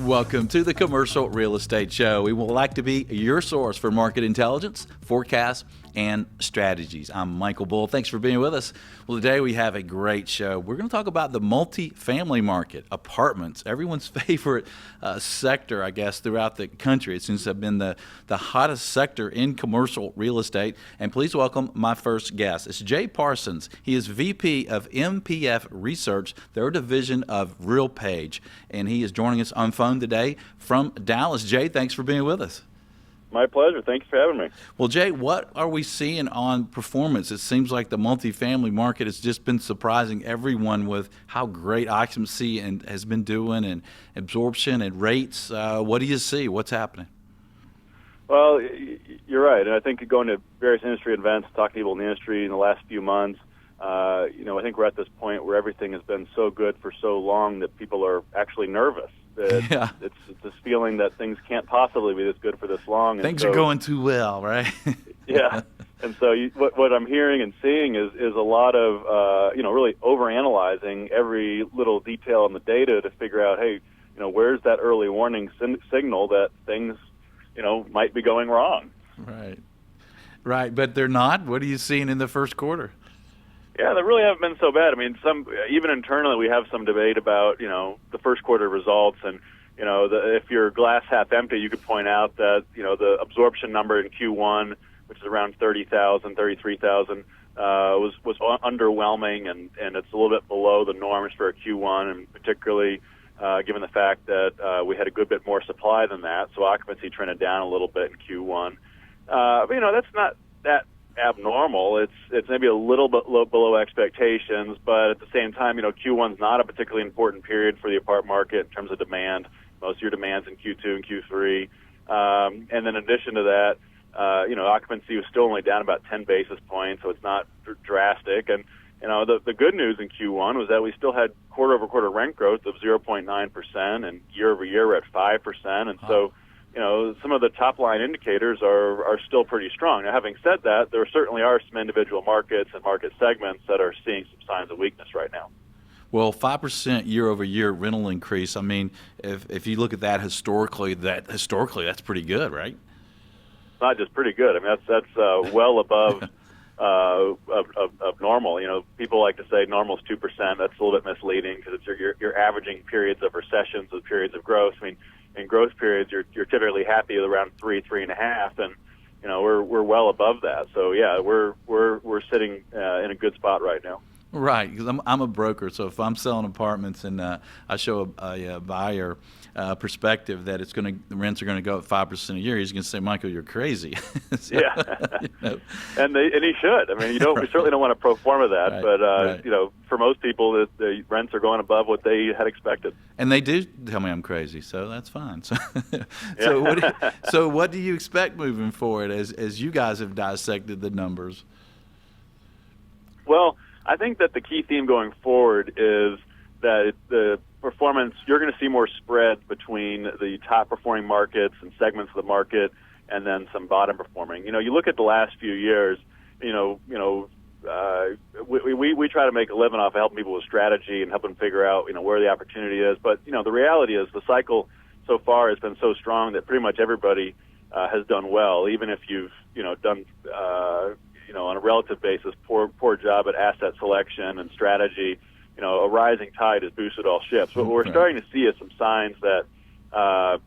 Welcome to the Commercial Real Estate Show. We would like to be your source for market intelligence, forecasts, and strategies. I'm Michael Bull. Thanks for being with us. Well, today we have a great show. We're going to talk about the multifamily market, apartments, everyone's favorite sector, I guess, throughout the country. It seems to have been the hottest sector in commercial real estate. And please welcome my first guest. It's Jay Parsons. He is VP of MPF Research, their division of RealPage. And he is joining us on phone today from Dallas. Jay, thanks for being with us. My pleasure. Thank you for having me. Well, Jay, what are we seeing on performance? It seems like the multifamily market has just been surprising everyone with how great occupancy and has been doing, and absorption and rates. What do you see? What's happening? Well, you're right. And I think going to various industry events, talking to people in the industry in the last few months, I think we're at this point where everything has been so good for so long that people are actually nervous. It's this feeling that things can't possibly be this good for this long. And things are going too well, right? Yeah. And so what I'm hearing and seeing is a lot of, really overanalyzing every little detail in the data to figure out, hey, where's that early warning signal that things, might be going wrong. Right. But they're not. What are you seeing in the first quarter? Yeah, they really haven't been so bad. I mean, even internally, we have some debate about, the first quarter results. And, if you're glass half empty, you could point out that, the absorption number in Q1, which is around 30,000, 33,000, was underwhelming, and it's a little bit below the norms for a Q1, and particularly given the fact that we had a good bit more supply than that. So occupancy trended down a little bit in Q1. But, that's not that abnormal. It's maybe a little bit below expectations, but at the same time, Q1's not a particularly important period for the apartment market in terms of demand. Most of your demand's in Q2 and Q3. And then in addition to that, occupancy was still only down about 10 basis points, so it's not drastic. And, the good news in Q1 was that we still had quarter-over-quarter rent growth of 0.9%, and year-over-year we're at 5%. And so, some of the top-line indicators are still pretty strong. Now, having said that, there certainly are some individual markets and market segments that are seeing some signs of weakness right now. Well, 5% year-over-year rental increase. I mean, if you look at that historically, that's pretty good, right? It's not just pretty good. I mean, that's well above of normal. People like to say normal is 2%. That's a little bit misleading because you're averaging periods of recessions with periods of growth. I mean, in growth periods, you're typically happy with around 3.5, and we're well above that. So yeah, we're sitting in a good spot right now. Right, because I'm a broker, so if I'm selling apartments and I show a buyer perspective that the rents are going to go up 5% a year, he's going to say, "Michael, you're crazy." So, yeah, and he should. I mean, we certainly don't want to pro forma that, but for most people, the rents are going above what they had expected. And they do tell me I'm crazy, so that's fine. So what do you expect moving forward as you guys have dissected the numbers? Well, I think that the key theme going forward is that the performance, you're going to see more spread between the top performing markets and segments of the market, and then some bottom performing. You look at the last few years, we try to make a living off of helping people with strategy and help them figure out, where the opportunity is. But, the reality is the cycle so far has been so strong that pretty much everybody has done well, even if you've, done, on a relative basis, poor job at asset selection and strategy. A rising tide has boosted all ships. What we're starting to see is some signs that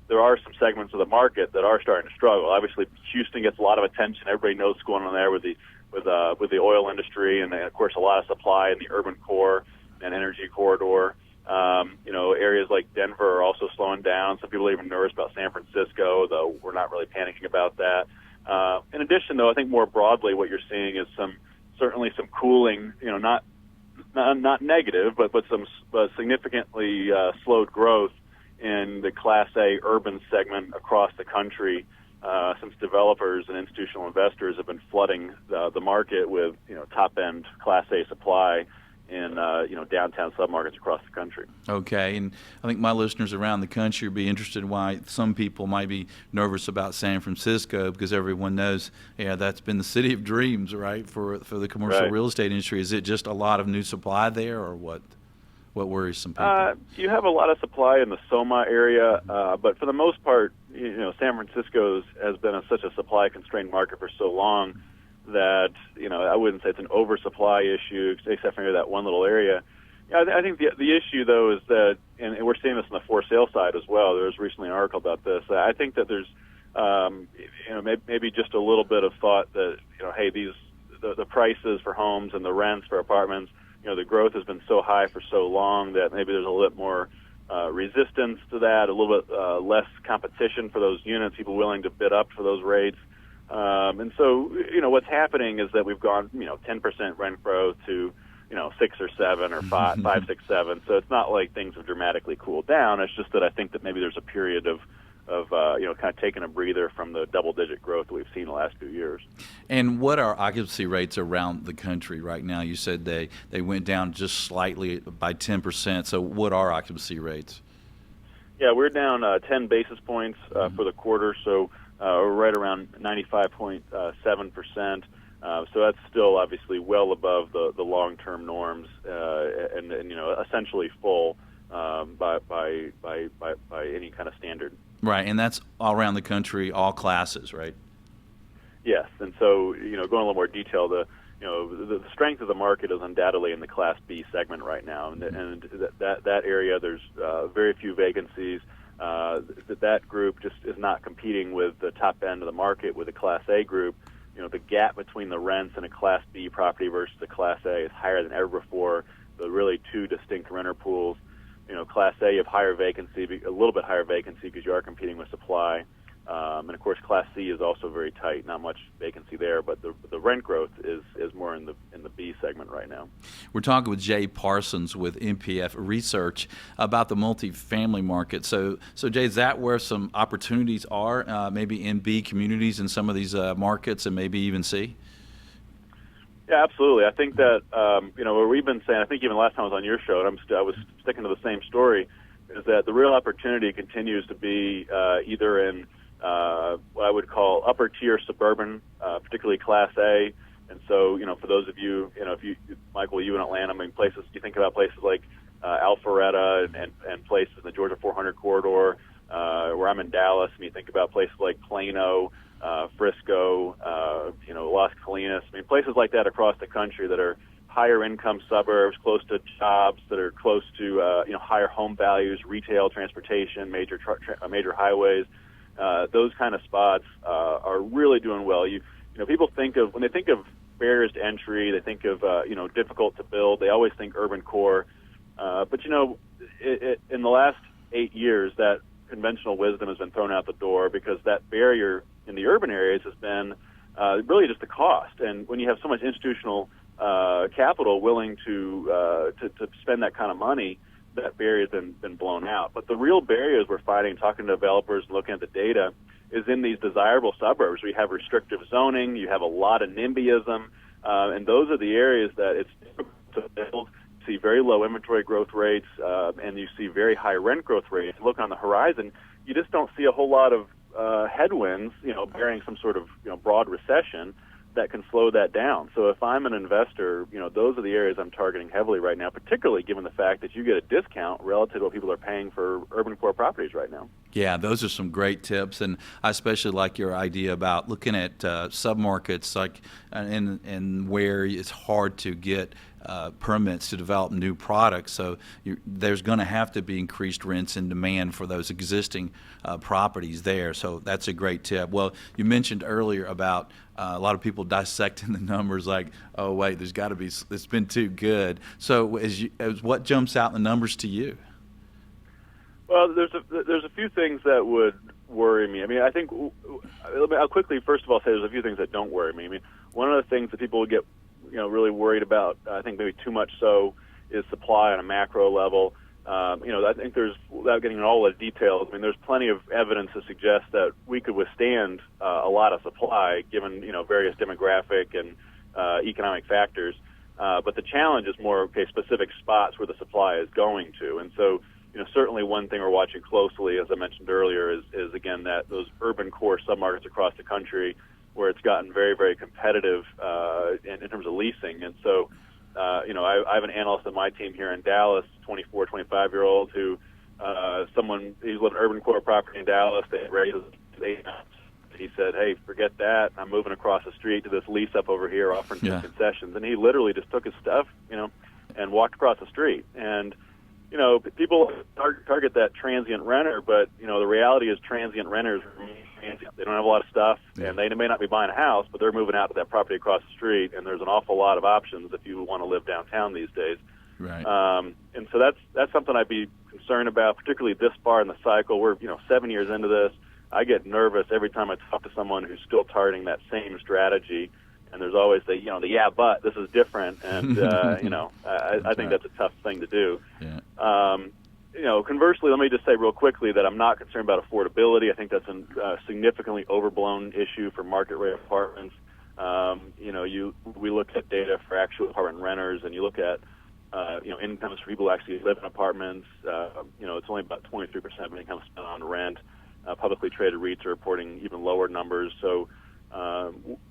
there are some segments of the market that are starting to struggle. Obviously, Houston gets a lot of attention. Everybody knows what's going on there with the oil industry, and of course a lot of supply in the urban core and energy corridor. Areas like Denver are also slowing down. Some people are even nervous about San Francisco, though we're not really panicking about that. In addition, though, I think more broadly what you're seeing is certainly some cooling, not negative, but some significantly slowed growth in the Class A urban segment across the country, since developers and institutional investors have been flooding the market with top-end Class A supply in downtown submarkets across the country. Okay, and I think my listeners around the country would be interested in why some people might be nervous about San Francisco, because everyone knows, that's been the city of dreams, right, for the commercial real estate industry. Is it just a lot of new supply there, or what? What worries some people? You have a lot of supply in the SoMa area, but for the most part, San Francisco has been such a supply-constrained market for so long that I wouldn't say it's an oversupply issue, except for that one little area. I think the issue though is that, and we're seeing this on the for sale side as well. There was recently an article about this. I think that there's maybe just a little bit of thought that hey, the prices for homes and the rents for apartments, the growth has been so high for so long that maybe there's a little bit more resistance to that, a little bit less competition for those units, people willing to bid up for those rates. And so, what's happening is that we've gone, 10% rent growth to, 6 or 7 or 5, 6, 7. So it's not like things have dramatically cooled down. It's just that I think that maybe there's a period of kind of taking a breather from the double-digit growth that we've seen the last few years. And what are occupancy rates around the country right now? You said they went down just slightly by 10%. So what are occupancy rates? Yeah, we're down 10 basis points for the quarter, so we're right around 95.7%. So that's still obviously well above the long-term norms, and essentially full by any kind of standard. Right, and that's all around the country, all classes, right? Yes, and so going a little more detail, the strength of the market is undoubtedly in the Class B segment right now, and that area there's very few vacancies. That group just is not competing with the top end of the market with the Class A group. The gap between the rents in a Class B property versus a Class A is higher than ever before. The really two distinct renter pools. Class A, you have higher vacancy, a little bit higher vacancy because you are competing with supply. And of course, Class C is also very tight, not much vacancy there, but the rent growth is more in the B segment right now. We're talking with Jay Parsons with MPF Research about the multifamily market. So Jay, is that where some opportunities are, maybe in B communities in some of these markets, and maybe even C? Yeah, absolutely. I think that what we've been saying, I think even last time I was on your show, and I was sticking to the same story, is that the real opportunity continues to be either in what I would call upper tier suburban, particularly Class A. And so, for those of you, if you, Michael, you in Atlanta, I mean, places, you think about places like Alpharetta and places in the Georgia 400 corridor, where I'm in Dallas, and you think about places like Plano, Frisco, Las Colinas, I mean, places like that across the country that are higher income suburbs, close to jobs, that are close to higher home values, retail, transportation, major highways. Those kind of spots are really doing well. People when they think of barriers to entry, they think of difficult to build. They always think urban core, but in the last 8 years, that conventional wisdom has been thrown out the door because that barrier in the urban areas has been really just the cost. And when you have so much institutional capital willing to spend that kind of money, that barrier has been blown out. But the real barriers we're finding, talking to developers and looking at the data, is in these desirable suburbs where you have restrictive zoning, you have a lot of NIMBYism, and those are the areas that it's difficult to build. You see very low inventory growth rates, and you see very high rent growth rates. Look on the horizon, you just don't see a whole lot of headwinds, bearing some sort of broad recession that can slow that down. So if I'm an investor, those are the areas I'm targeting heavily right now, particularly given the fact that you get a discount relative to what people are paying for urban core properties right now. Yeah, those are some great tips, and I especially like your idea about looking at submarkets like and where it's hard to get permits to develop new products. So there's going to have to be increased rents and demand for those existing properties there. So that's a great tip. Well, you mentioned earlier about a lot of people dissecting the numbers like, oh, wait, there's got to be, it's been too good. So as what jumps out in the numbers to you? Well, there's a few things that would worry me. I mean, I think I'll quickly, first of all, say there's a few things that don't worry me. I mean, one of the things that people would get really worried about, I think maybe too much so, is supply on a macro level. I think there's, without getting into all the details, I mean, there's plenty of evidence to suggest that we could withstand a lot of supply given, various demographic and economic factors. But the challenge is more, okay, specific spots where the supply is going to. And so, certainly one thing we're watching closely, as I mentioned earlier, is again, that those urban core submarkets across the country where it's gotten very, very competitive in terms of leasing. And so, I have an analyst on my team here in Dallas, 24, 25-year-old, who he's lived in urban core property in Dallas. They raised his 8 months. He said, hey, forget that. I'm moving across the street to this lease up over here offering some concessions. And he literally just took his stuff, and walked across the street. And, people target that transient renter, but, the reality is transient renters remain transient. They don't have a lot of stuff, and they may not be buying a house, but they're moving out to that property across the street, and there's an awful lot of options if you want to live downtown these days. Right. And so that's something I'd be concerned about, particularly this far in the cycle. We're 7 years into this. I get nervous every time I talk to someone who's still targeting that same strategy, and there's always but this is different, and I think that's a tough thing to do. Yeah. Conversely, let me just say real quickly that I'm not concerned about affordability. I think that's a significantly overblown issue for market rate apartments. We look at data for actual apartment renters, and you look at incomes for people who actually live in apartments. It's only about 23% of income spent on rent. Publicly traded REITs are reporting even lower numbers. So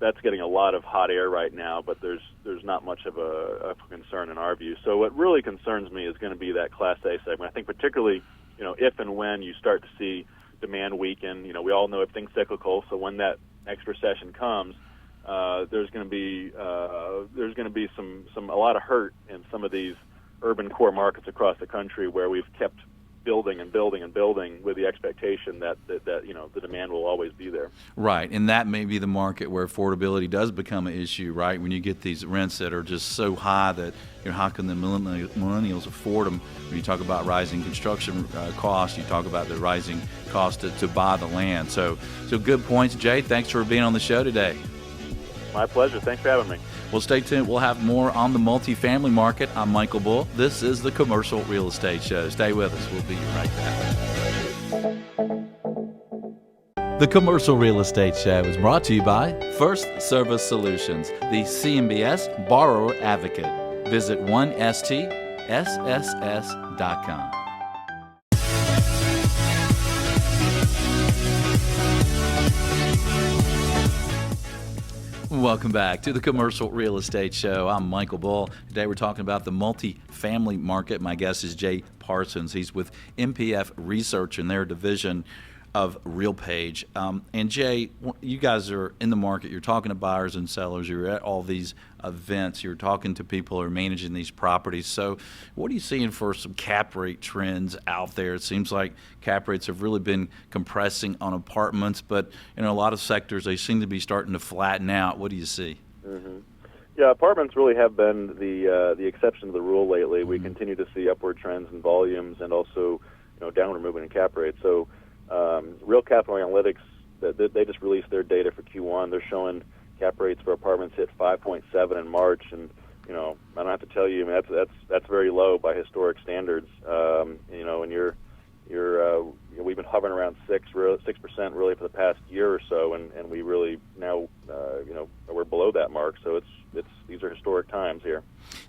that's getting a lot of hot air right now, but there's not much of a concern in our view. So what really concerns me is going to be that Class A segment. I think particularly, if and when you start to see demand weaken, we all know everything's cyclical. So when that next recession comes, there's going to be a lot of hurt in some of these urban core markets across the country where we've kept building and building and building with the expectation that the demand will always be there. Right, and that may be the market where affordability does become an issue, right? When you get these rents that are just so high that how can the millennials afford them? When you talk about rising construction costs, you talk about the rising cost to buy the land. So good points, Jay. Thanks for being on the show today. My pleasure. Thanks for having me. Well, stay tuned. We'll have more on the multifamily market. I'm Michael Bull. This is the Commercial Real Estate Show. Stay with us. We'll be right back. The Commercial Real Estate Show is brought to you by First Service Solutions, the CMBS Borrower Advocate. Visit 1stsss.com. Welcome back to the Commercial Real Estate Show. I'm Michael Bull. Today we're talking about the multifamily market. My guest is Jay Parsons. He's with MPF Research in their division of RealPage. And Jay, you guys are in the market. You're talking to buyers and sellers. You're at all these events. You're talking to people who are managing these properties. So what are you seeing for some cap rate trends out there? It seems like cap rates have really been compressing on apartments, but in a lot of sectors, they seem to be starting to flatten out. What do you see? Mm-hmm. Yeah, apartments really have been the exception to the rule lately. We continue to see upward trends in volumes and also downward movement in cap rates. So Real Capital Analytics, they just released their data for Q1. They're showing cap rates for apartments hit 5.7 in March, and I don't have to tell you, I mean, that's very low by historic standards. And we've been hovering around 6% really for the past year or so, and we really now we're below that mark. So these are historic times here.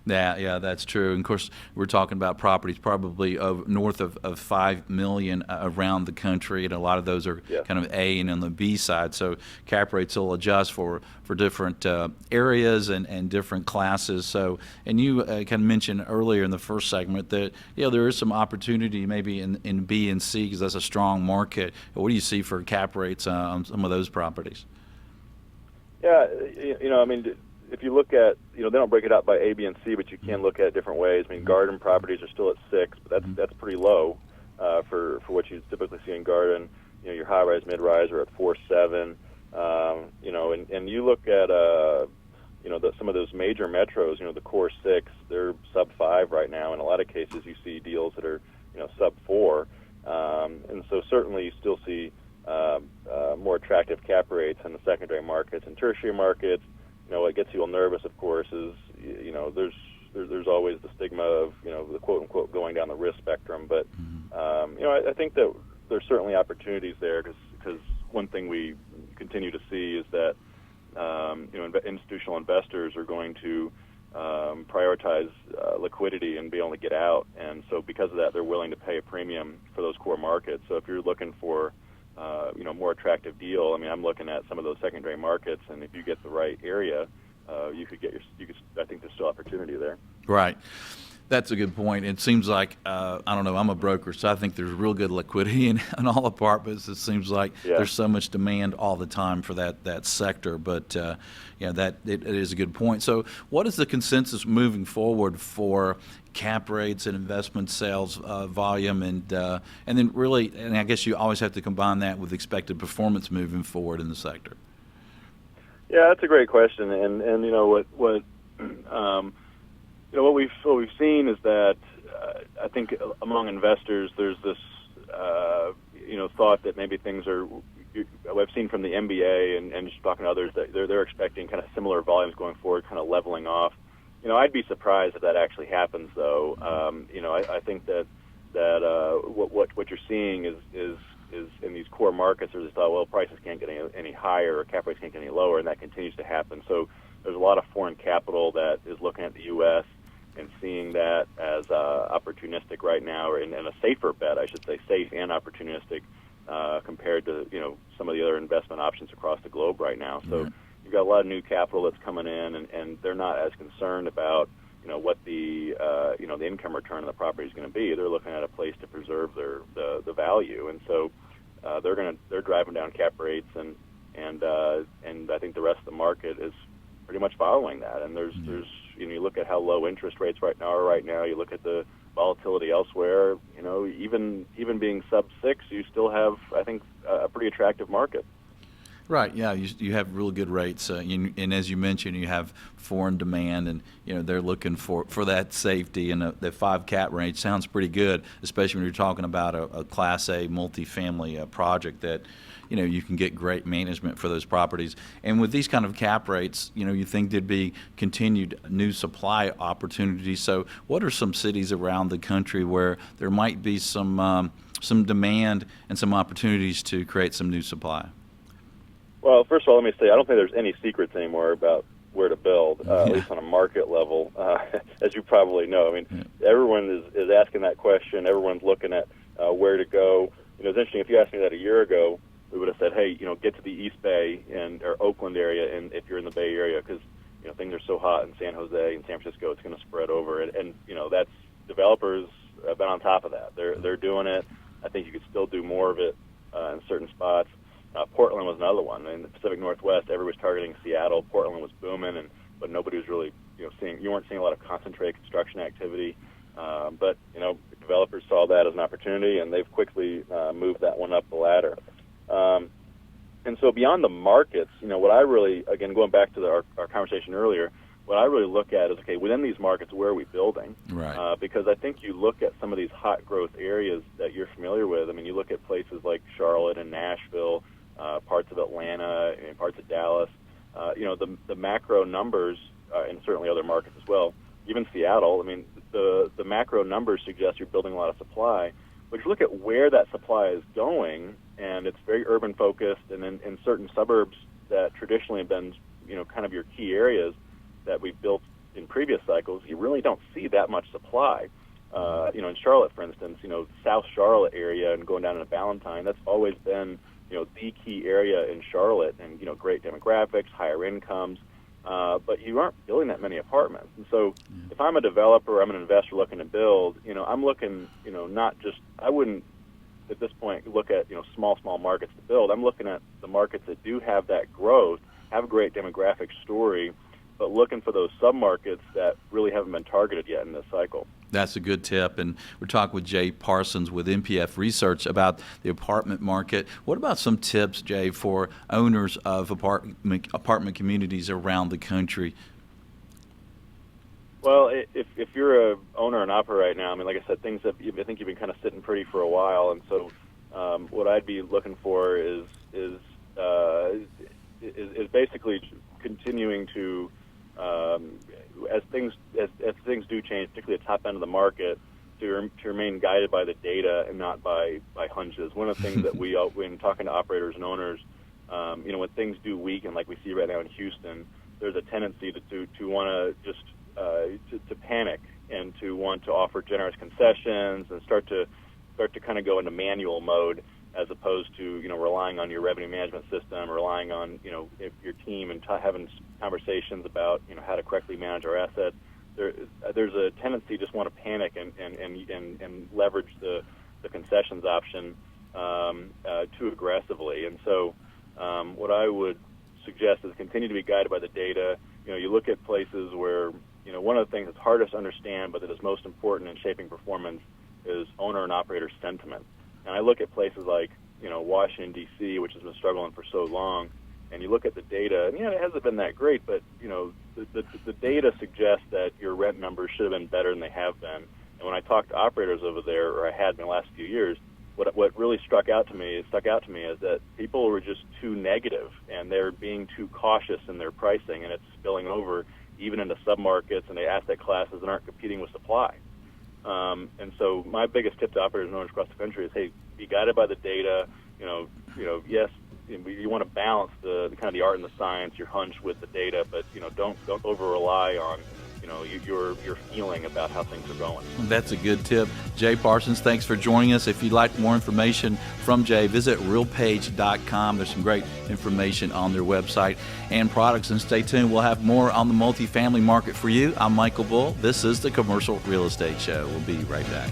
Yeah, that's true. And of course, we're talking about properties probably north of 5 million around the country, and a lot of those are kind of A and on the B side. So cap rates will adjust for different areas and different classes. So, and you kind of mentioned earlier in the first segment that there is some opportunity maybe in B and C because that's a strong market. What do you see for cap rates on some of those properties? Yeah, I mean, if you look at, they don't break it out by A, B, and C, but you can look at it different ways. I mean, garden properties are still at 6, but that's pretty low for what you typically see in garden. Your high-rise, mid-rise are at 4.7. And you look at, some of those major metros, the core 6, they're sub-5 right now. In a lot of cases, you see deals that are, sub-4. And so certainly you still see more attractive cap rates in the secondary markets and tertiary markets. What gets people nervous, of course, is there's always the stigma of the quote unquote going down the risk spectrum. But I think that there's certainly opportunities there because one thing we continue to see is that institutional investors are going to prioritize liquidity and be able to get out. And so because of that, they're willing to pay a premium for those core markets. So if you're looking for more attractive deal, I mean, I'm looking at some of those secondary markets, and if you get the right area, I think there's still opportunity there. Right. That's a good point. It seems like, I don't know, I'm a broker, so I think there's real good liquidity in all apartments. It seems like there's so much demand all the time for that sector. But, that it is a good point. So what is the consensus moving forward for cap rates and investment sales volume? And then really, and I guess you always have to combine that with expected performance moving forward in the sector. Yeah, that's a great question. And what we've seen is that I think among investors there's this thought that maybe things are. I've seen from the MBA and just talking to others that they're expecting kind of similar volumes going forward, kind of leveling off. I'd be surprised if that actually happens, though. I think that what you're seeing is in these core markets, there's this thought, well, prices can't get any higher, or cap rates can't get any lower, and that continues to happen. So there's a lot of foreign capital that is looking at the U.S. and seeing that as opportunistic right now, and a safer bet, I should say, safe and opportunistic compared to some of the other investment options across the globe right now. So you've got a lot of new capital that's coming in, and they're not as concerned about what the the income return on the property is going to be. They're looking at a place to preserve the value, and so they're driving down cap rates, and I think the rest of the market is pretty much following that. And there's you look at how low interest rates are. You look at the volatility elsewhere. Even being sub 6, you still have, I think, a pretty attractive market. Right. Yeah. You have really good rates, and as you mentioned, you have foreign demand, and they're looking for that safety, and the 5 cap range sounds pretty good, especially when you're talking about a Class A multifamily project that you can get great management for those properties. And with these kind of cap rates, you think there'd be continued new supply opportunities. So what are some cities around the country where there might be some demand and some opportunities to create some new supply? Well, first of all, let me say I don't think there's any secrets anymore about where to build, at least on a market level, as you probably know. I mean, everyone is asking that question. Everyone's looking at where to go. It's interesting. If you asked me that a year ago, we would have said, hey, get to the East Bay or Oakland area, and if you're in the Bay Area, because things are so hot in San Jose and San Francisco, it's going to spread over. And that's developers have been on top of that. They're doing it. I think you could still do more of it in certain spots. Portland was another one. In the Pacific Northwest, everybody was targeting Seattle. Portland was booming, but nobody was really, you weren't seeing a lot of concentrated construction activity. But developers saw that as an opportunity, and they've quickly moved that one up the ladder. And so beyond the markets, what I really, again, going back to our conversation earlier, what I really look at is, okay, within these markets, where are we building? Right. Because I think you look at some of these hot growth areas that you're familiar with. I mean, you look at places like Charlotte and Nashville, parts of Atlanta, and parts of Dallas. The macro numbers, and certainly other markets as well, even Seattle, I mean, the macro numbers suggest you're building a lot of supply. But if you look at where that supply is going, and it's very urban focused, and in certain suburbs that traditionally have been, kind of your key areas that we've built in previous cycles, you really don't see that much supply. In Charlotte, for instance, South Charlotte area and going down into Ballantyne, that's always been, the key area in Charlotte, and, great demographics, higher incomes, but you aren't building that many apartments. And so if I'm a developer, I'm an investor looking to build, I'm looking, not just, I wouldn't at this point look at, small markets to build. I'm looking at the markets that do have that growth, have a great demographic story, but looking for those submarkets that really haven't been targeted yet in this cycle. That's a good tip. And we're talking with Jay Parsons with MPF Research about the apartment market. What about some tips, Jay, for owners of apartment communities around the country? Well, if you're a owner and operator right now, I mean, like I said, I think you've been kind of sitting pretty for a while, and so what I'd be looking for is basically continuing to as things do change, particularly at the top end of the market, to remain guided by the data and not by hunches. One of the things that when talking to operators and owners, when things do weaken, like we see right now in Houston, there's a tendency to want to just to panic and to want to offer generous concessions and start to kind of go into manual mode, as opposed to relying on your revenue management system, relying on if your team and having conversations about how to correctly manage our assets. There's a tendency to just want to panic and leverage the concessions option too aggressively. And so what I would suggest is continue to be guided by the data. You look at places where one of the things that's hardest to understand but that is most important in shaping performance is owner and operator sentiment. And I look at places like Washington, D.C., which has been struggling for so long, and you look at the data, and it hasn't been that great, but the data suggests that your rent numbers should have been better than they have been. And when I talk to operators over there, or I had in the last few years, what really stuck out to me is that people were just too negative, and they're being too cautious in their pricing, and it's spilling over even into submarkets and the asset classes that aren't competing with supply. And so my biggest tip to operators and owners across the country is, hey, be guided by the data. Yes, you want to balance the kind of the art and the science, your hunch with the data, but don't over rely on your feeling about how things are going. That's a good tip. Jay Parsons, thanks for joining us. If you'd like more information from Jay, visit realpage.com. There's some great information on their website and products. And stay tuned. We'll have more on the multifamily market for you. I'm Michael Bull. This is the Commercial Real Estate Show. We'll be right back.